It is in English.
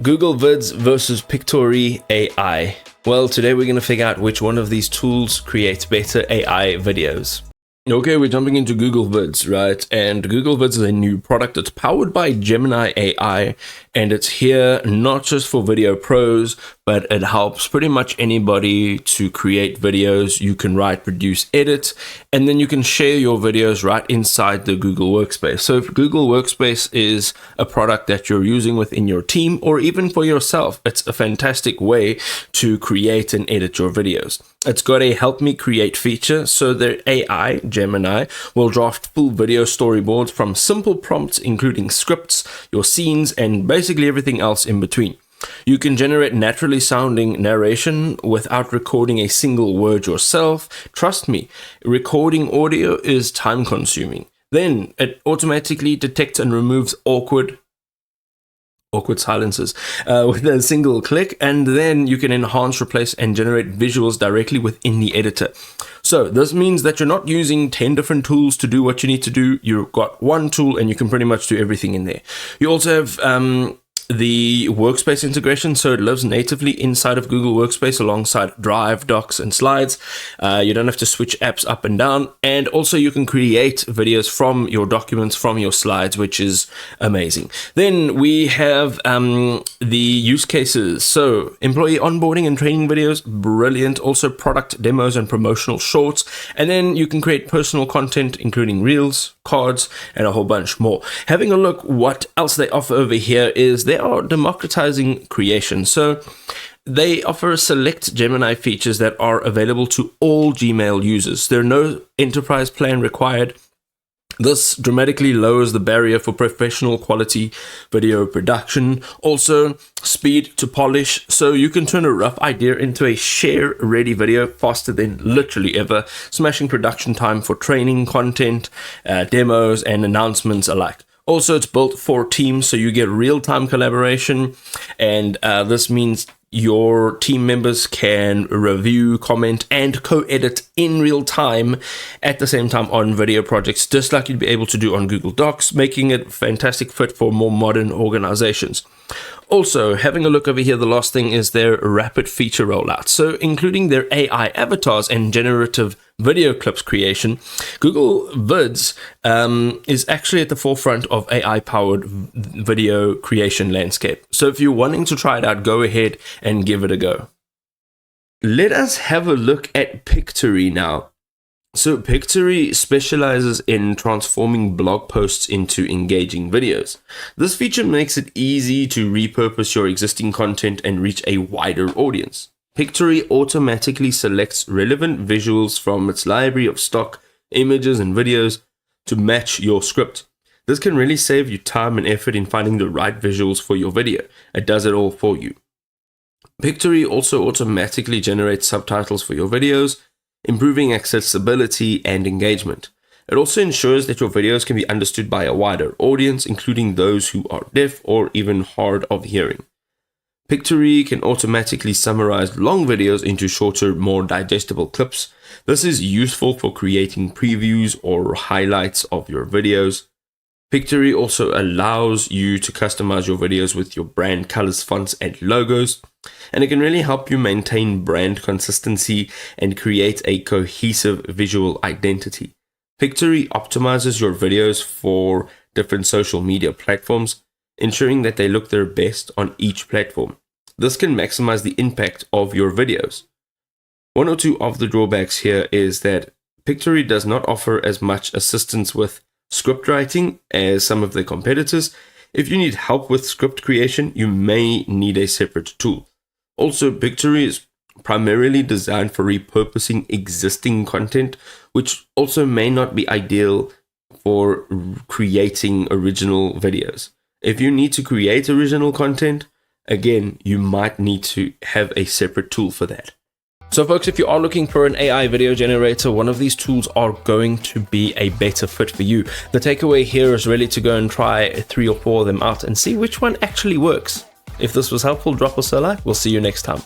Google Vids versus Pictory AI. Well, today we're going to figure out which one of these tools creates better AI videos. Okay, we're jumping into Google Vids, right? And Google Vids is a new product that's powered by Gemini AI, and it's here not just for video pros, but it helps pretty much anybody to create videos. You can write, produce, edit, and then you can share your videos right inside the Google Workspace. So if Google Workspace is a product that you're using within your team or even for yourself, it's a fantastic way to create and edit your videos. It's got a help me create feature, so the AI, Gemini, will draft full video storyboards from simple prompts, including scripts, your scenes, and basically everything else in between. You can generate naturally sounding narration without recording a single word yourself. Trust me, recording audio is time consuming. Then it automatically detects and removes awkward silences with a single click, and then you can enhance, replace, and generate visuals directly within the editor. So this means that you're not using 10 different tools to do what you need to do. You've got one tool and you can pretty much do everything in there. You also have the Workspace integration, so it lives natively inside of Google Workspace alongside Drive, Docs, and Slides. You don't have to switch apps up and down, and also you can create videos from your documents, from your slides, which is amazing. Then we have the use cases. So employee onboarding and training videos, brilliant. Also product demos and promotional shorts, and then you can create personal content, including reels, cards, and a whole bunch more. Having a look what else they offer over here is they are democratizing creation. So they offer select Gemini features that are available to all Gmail users. There are no enterprise plan required. This dramatically lowers the barrier for professional quality video production. Also, speed to polish, so you can turn a rough idea into a share-ready video faster than literally ever, smashing production time for training, content, demos, and announcements alike. Also, it's built for teams, so you get real-time collaboration, and this means your team members can review, comment, and co-edit in real time at the same time on video projects, just like you'd be able to do on Google Docs, making it a fantastic fit for more modern organizations. Also, having a look over here, the last thing is their rapid feature rollout. So including their AI avatars and generative video clips creation, Google Vids is actually at the forefront of AI-powered video creation landscape. So if you're wanting to try it out, go ahead and give it a go. Let us have a look at Pictory now. So Pictory specializes in transforming blog posts into engaging videos. This feature makes it easy to repurpose your existing content and reach a wider audience. Pictory automatically selects relevant visuals from its library of stock images and videos to match your script. This can really save you time and effort in finding the right visuals for your video. It does it all for you. Pictory also automatically generates subtitles for your videos, improving accessibility and engagement. It also ensures that your videos can be understood by a wider audience, including those who are deaf or even hard of hearing. Pictory can automatically summarize long videos into shorter, more digestible clips. This is useful for creating previews or highlights of your videos. Pictory also allows you to customize your videos with your brand colors, fonts, and logos, and it can really help you maintain brand consistency and create a cohesive visual identity. Pictory optimizes your videos for different social media platforms, ensuring that they look their best on each platform. This can maximize the impact of your videos. One or two of the drawbacks here is that Pictory does not offer as much assistance with script writing as some of their competitors. If you need help with script creation, you may need a separate tool. Also, Pictory is primarily designed for repurposing existing content, which also may not be ideal for creating original videos. If you need to create original content, again, you might need to have a separate tool for that. So folks, if you are looking for an AI video generator, one of these tools are going to be a better fit for you. The takeaway here is really to go and try 3 or 4 of them out and see which one actually works. If this was helpful, drop us a like. We'll see you next time.